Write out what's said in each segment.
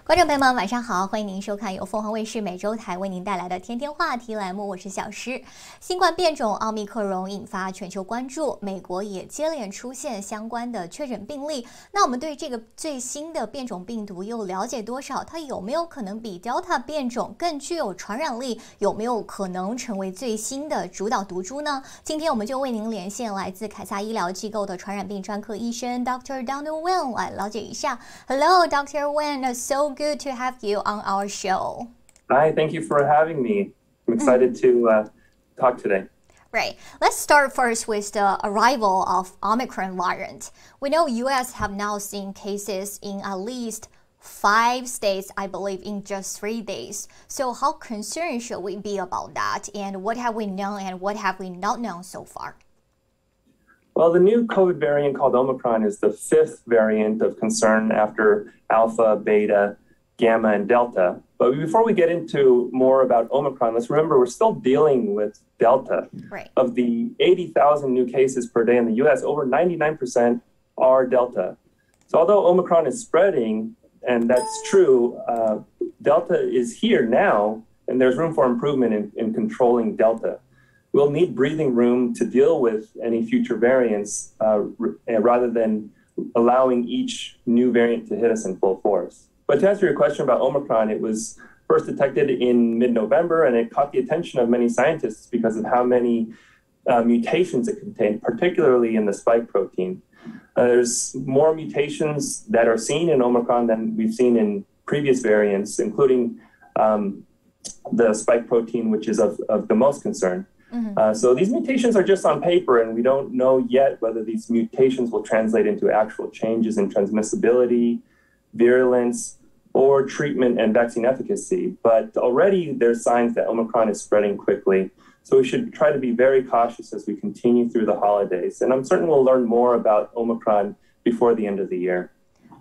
观众朋友们，晚上好，欢迎您收看由凤凰卫视每周台为您带来的天天话题栏目，我是小诗。新冠变种奥密克戎引发全球关注，美国也接连出现相关的确诊病例。那我们对这个最新的变种病毒又了解多少？它有没有可能比 Delta 变种更具有传染力？有没有可能成为最新的主导毒株呢？今天我们就为您连线来自凯撒医疗机构的传染病专科医生 Dr. Donald Wen 来了解一下。Hello, Dr. Wen, so good to have you on our show. Hi, thank you for having me. I'm excited to talk today. Right. Let's start first with the arrival of Omicron variant. We know US have now seen cases in at least 5 states, I believe, in just 3 days. So how concerned should we be about that? And what have we known and what have we not known so far? Well, the new COVID variant called Omicron is the 5th variant of concern after Alpha, Beta, Gamma, and Delta. But before we get into more about Omicron, let's remember we're still dealing with Delta. Right. Of the 80,000 new cases per day in the US, over 99% are Delta. So although Omicron is spreading, and that's true, Delta is here now, and there's room for improvement in controlling Delta. We'll need breathing room to deal with any future variants rather than allowing each new variant to hit us in full force. But to answer your question about Omicron, it was first detected in mid-November, and it caught the attention of many scientists because of how many mutations it contained, particularly in the spike protein. There's more mutations that are seen in Omicron than we've seen in previous variants, including the spike protein, which is of the most concern. So these mutations are just on paper, and we don't know yet whether these mutations will translate into actual changes in transmissibility, virulence, or treatment and vaccine efficacy. But already there's signs that Omicron is spreading quickly. So we should try to be very cautious as we continue through the holidays. And I'm certain we'll learn more about Omicron before the end of the year.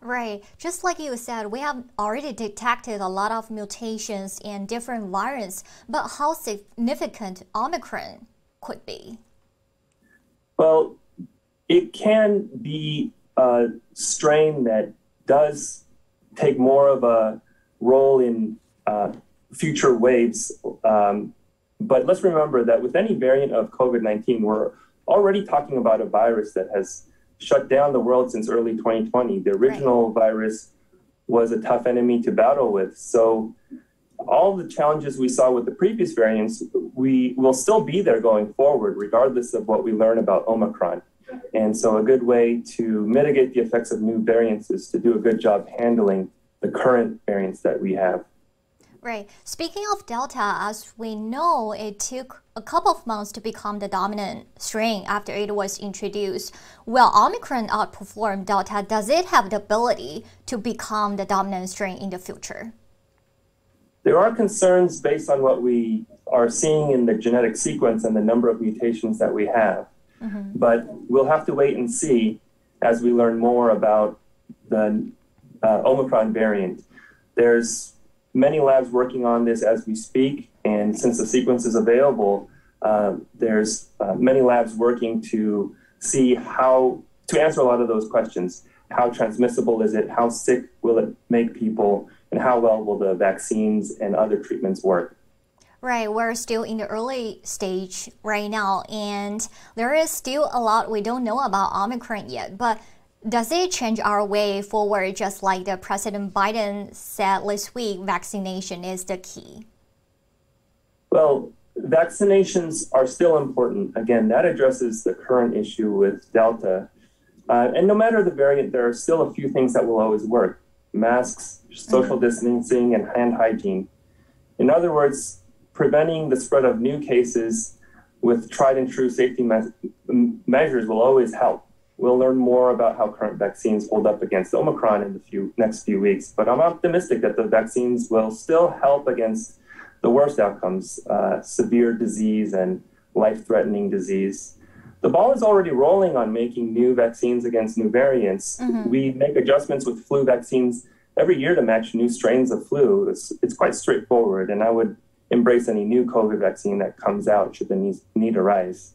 Right. Just like you said, we have already detected a lot of mutations and different variants, but how significant Omicron could be? Well, it can be a strain that does take more of a role in future waves. But let's remember that with any variant of COVID-19, we're already talking about a virus that has shut down the world since early 2020. The original virus was a tough enemy to battle with. So all the challenges we saw with the previous variants, we will still be there going forward, regardless of what we learn about Omicron. And so a good way to mitigate the effects of new variants is to do a good job handling the current variants that we have. Right. Speaking of Delta, as we know, it took a couple of months to become the dominant strain after it was introduced. Will Omicron outperform Delta? Does it have the ability to become the dominant strain in the future? There are concerns based on what we are seeing in the genetic sequence and the number of mutations that we have. But we'll have to wait and see as we learn more about the Omicron variant. There's many labs working on this as we speak, and since the sequence is available, there's many labs working to see to answer a lot of those questions. How transmissible is it? How sick will it make people? And how well will the vaccines and other treatments work? Right, we're still in the early stage right now, and there is still a lot we don't know about Omicron yet. But does it change our way forward, just like the President Biden said this week, vaccination is the key? Well, vaccinations are still important. Again, that addresses the current issue with Delta. And no matter the variant, there are still a few things that will always work. Masks, social distancing, and hand hygiene. In other words, preventing the spread of new cases with tried and true safety measures will always help. We'll learn more about how current vaccines hold up against Omicron in the next few weeks, but I'm optimistic that the vaccines will still help against the worst outcomes, severe disease and life-threatening disease. The ball is already rolling on making new vaccines against new variants. We make adjustments with flu vaccines every year to match new strains of flu. It's quite straightforward, and I would embrace any new COVID vaccine that comes out should the need arise.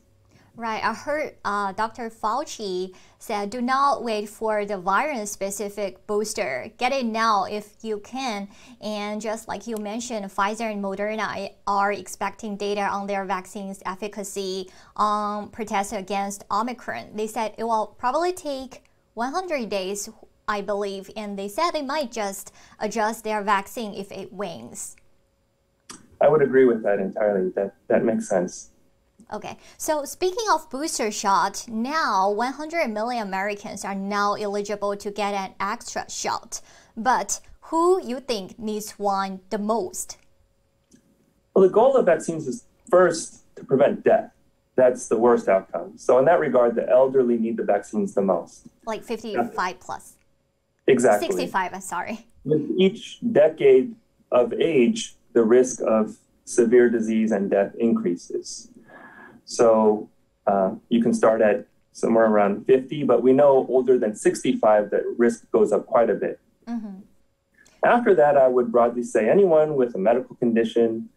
Right. I heard Dr. Fauci said, do not wait for the virus-specific booster. Get it now if you can. And just like you mentioned, Pfizer and Moderna are expecting data on their vaccines' efficacy on protest against Omicron. They said it will probably take 100 days, I believe, and they said they might just adjust their vaccine if it wanes. I would agree with that entirely. That makes sense. Okay, so speaking of booster shot, now 100 million Americans are now eligible to get an extra shot. But who you think needs one the most? Well, the goal of vaccines is first to prevent death. That's the worst outcome. So in that regard, the elderly need the vaccines the most. Like 55 plus. Exactly. 65, I'm sorry. With each decade of age, the risk of severe disease and death increases. So you can start at somewhere around 50, but we know older than 65, that risk goes up quite a bit. Mm-hmm. After that, I would broadly say anyone with a medical condition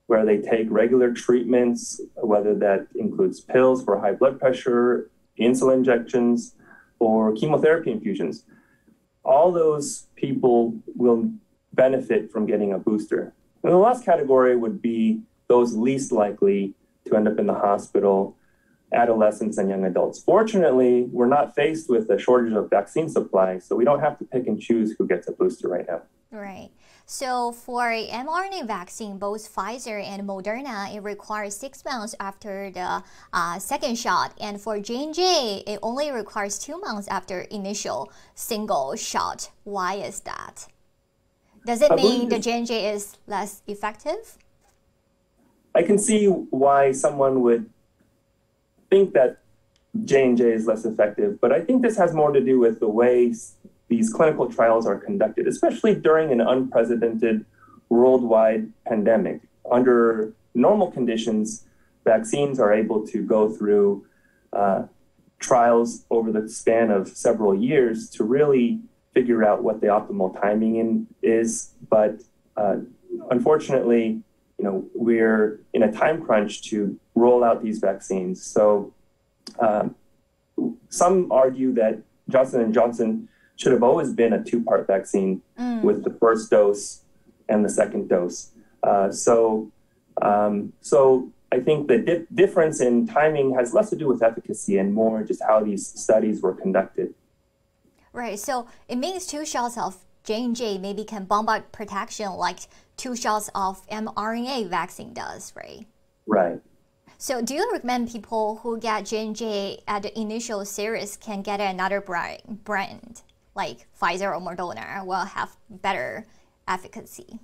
where they take regular treatments, whether that includes pills for high blood pressure, insulin injections, or chemotherapy infusions, all those people will benefit from getting a booster. And the last category would be those least likely to end up in the hospital, adolescents and young adults. Fortunately, we're not faced with a shortage of vaccine supply, so we don't have to pick and choose who gets a booster right now. Right. So for a mRNA vaccine, both Pfizer and Moderna, it requires 6 months after the second shot. And for J&J, it only requires 2 months after initial single shot. Why is that? Does it mean the J&J is less effective? I can see why someone would think that J&J is less effective, but I think this has more to do with the way these clinical trials are conducted, especially during an unprecedented worldwide pandemic. Under normal conditions, vaccines are able to go through trials over the span of several years to really figure out what the optimal timing is. But unfortunately, we're in a time crunch to roll out these vaccines. So some argue that Johnson & Johnson should have always been a two-part vaccine with the first dose and the second dose. So I think the difference in timing has less to do with efficacy and more just how these studies were conducted. Right. So it means 2 shots of J&J maybe can bombard protection like 2 shots of mRNA vaccine does, right? Right. So do you recommend people who get J&J at the initial series can get another brand like Pfizer or Moderna will have better efficacy?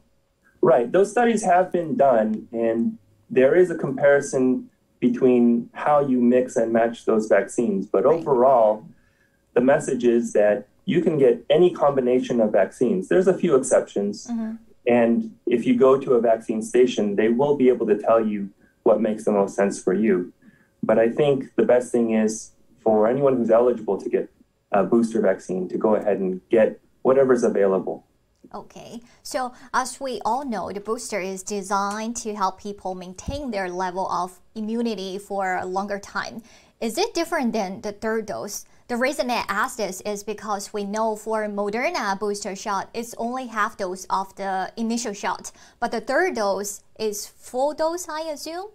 Right. Those studies have been done, and there is a comparison between how you mix and match those vaccines. But overall, the message is that you can get any combination of vaccines. There's a few exceptions. Mm-hmm. And if you go to a vaccine station, they will be able to tell you what makes the most sense for you. But I think the best thing is for anyone who's eligible to get a booster vaccine to go ahead and get whatever's available. Okay, so as we all know, the booster is designed to help people maintain their level of immunity for a longer time. Is it different than the third dose? The reason I ask this is because we know for Moderna booster shot, it's only half dose of the initial shot, but the third dose is full dose, I assume?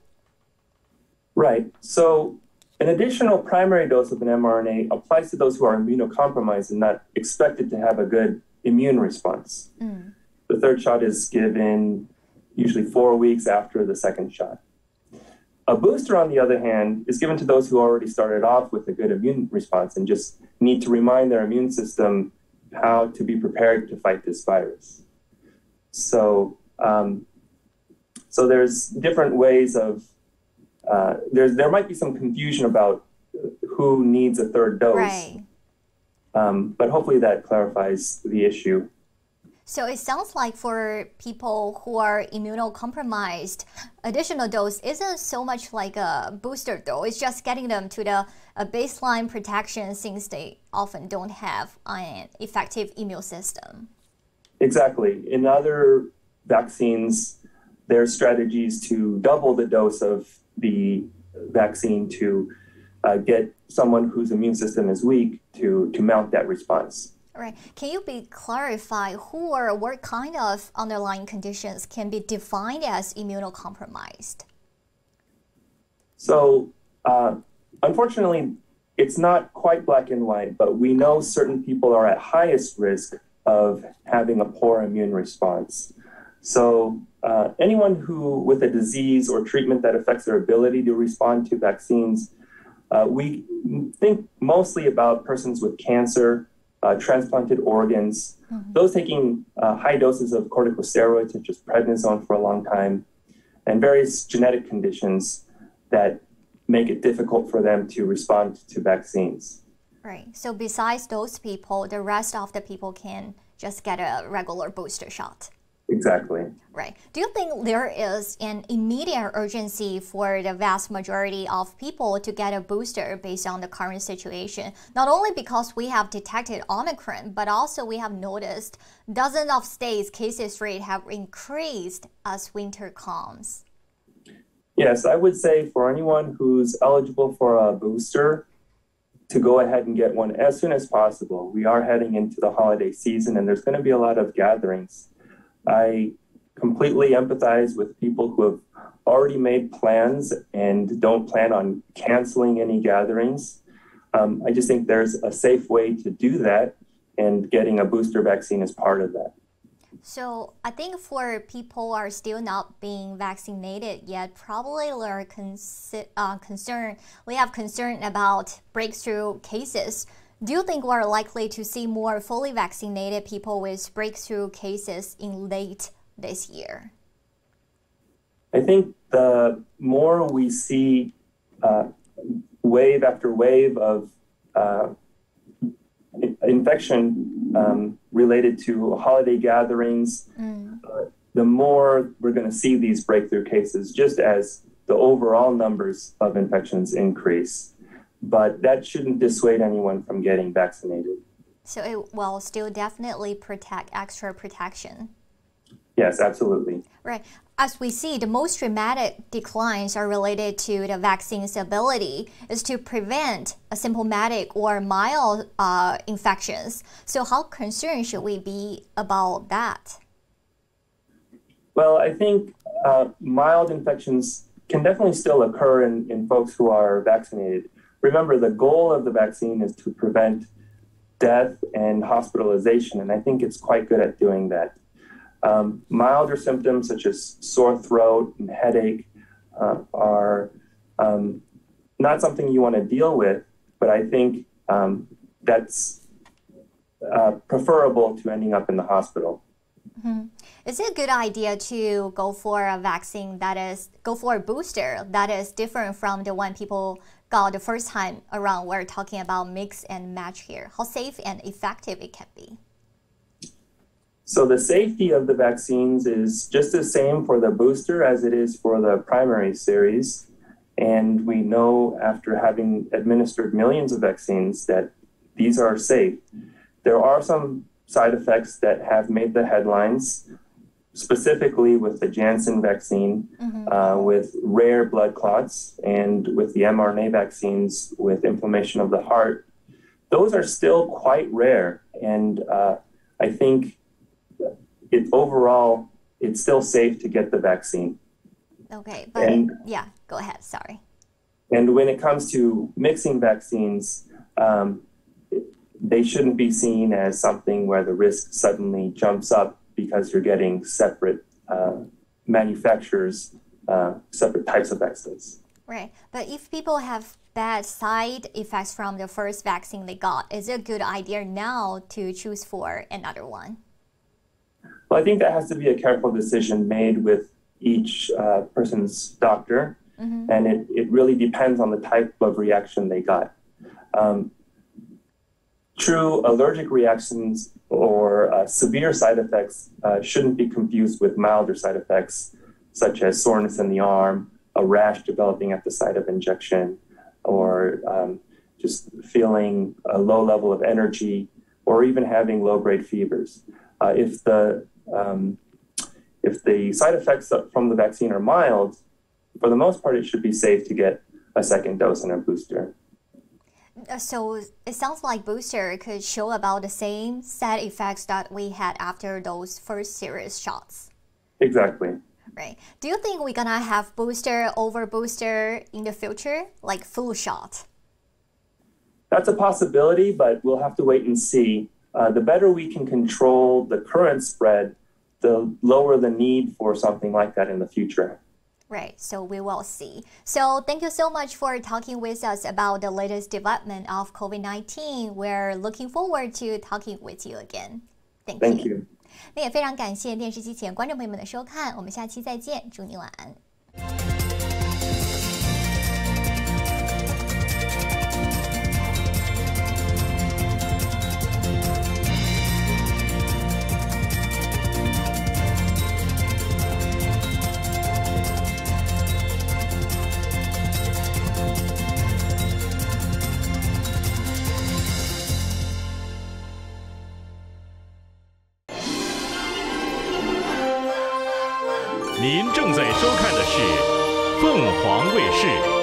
Right. So an additional primary dose of an mRNA applies to those who are immunocompromised and not expected to have a good immune response. The third shot is given usually 4 weeks after the second shot. A booster, on the other hand, is given to those who already started off with a good immune response and just need to remind their immune system how to be prepared to fight this virus. So, there's different ways of, there might be some confusion about who needs a third dose. Right. But hopefully that clarifies the issue. So it sounds like for people who are immunocompromised, additional dose isn't so much like a booster though. It's just getting them to the baseline protection since they often don't have an effective immune system. Exactly. In other vaccines, there are strategies to double the dose of the vaccine to get someone whose immune system is weak to mount that response. Right. Can you clarify who or what kind of underlying conditions can be defined as immunocompromised? So, unfortunately, it's not quite black and white, but we know certain people are at highest risk of having a poor immune response. So, anyone who with a disease or treatment that affects their ability to respond to vaccines, we think mostly about persons with cancer, transplanted organs, those taking high doses of corticosteroids such as prednisone for a long time, and various genetic conditions that make it difficult for them to respond to vaccines. Right. So besides those people, the rest of the people can just get a regular booster shot. Exactly. Right. Do you think there is an immediate urgency for the vast majority of people to get a booster based on the current situation? Not only because we have detected Omicron, but also we have noticed dozens of states' cases rate have increased as winter comes. Yes, I would say for anyone who's eligible for a booster, to go ahead and get one as soon as possible. We are heading into the holiday season, and there's going to be a lot of gatherings. I completely empathize with people who have already made plans and don't plan on canceling any gatherings. I just think there's a safe way to do that, and getting a booster vaccine is part of that. So I think for people who are still not being vaccinated yet, probably they're concerned. We have concern about breakthrough cases. Do you think we're likely to see more fully vaccinated people with breakthrough cases in late this year? I think the more we see wave after wave of infection related to holiday gatherings, the more we're going to see these breakthrough cases, just as the overall numbers of infections increase. But that shouldn't dissuade anyone from getting vaccinated. So it will still definitely protect extra protection. Yes, absolutely. Right. As we see, the most dramatic declines are related to the vaccine's ability is to prevent asymptomatic or mild infections. So how concerned should we be about that? Well, I think mild infections can definitely still occur in folks who are vaccinated. Remember, the goal of the vaccine is to prevent death and hospitalization, and I think it's quite good at doing that. Milder symptoms such as sore throat and headache are not something you want to deal with, but I think that's preferable to ending up in the hospital. Is it a good idea to go for a vaccine go for a booster that is different from the one people got the first time around? We're talking about mix and match here. How safe and effective it can be? So the safety of the vaccines is just the same for the booster as it is for the primary series. And we know after having administered millions of vaccines that these are safe. There are some side effects that have made the headlines, specifically with the Janssen vaccine, with rare blood clots, and with the mRNA vaccines with inflammation of the heart. Those are still quite rare. And I think overall, it's still safe to get the vaccine. Okay, but yeah, go ahead, sorry. And when it comes to mixing vaccines, they shouldn't be seen as something where the risk suddenly jumps up because you're getting separate manufacturers, separate types of vaccines. Right, but if people have bad side effects from the first vaccine they got, is it a good idea now to choose for another one? Well, I think that has to be a careful decision made with each person's doctor, and it really depends on the type of reaction they got. True allergic reactions or severe side effects shouldn't be confused with milder side effects, such as soreness in the arm, a rash developing at the site of injection, or just feeling a low level of energy, or even having low-grade fevers. If the side effects from the vaccine are mild, for the most part, it should be safe to get a second dose and a booster. So it sounds like booster could show about the same side effects that we had after those first series shots. Exactly. Right. Do you think we're gonna have booster over booster in the future, like flu shot? That's a possibility, but we'll have to wait and see. The better we can control the current spread, the lower the need for something like that in the future. Right, so we will see. So thank you so much for talking with us about the latest development of COVID-19. We're looking forward to talking with you again. Thank you. 那也非常感谢电视机前观众朋友们的收看，我们下期再见，祝你晚安。您正在收看的是凤凰卫视。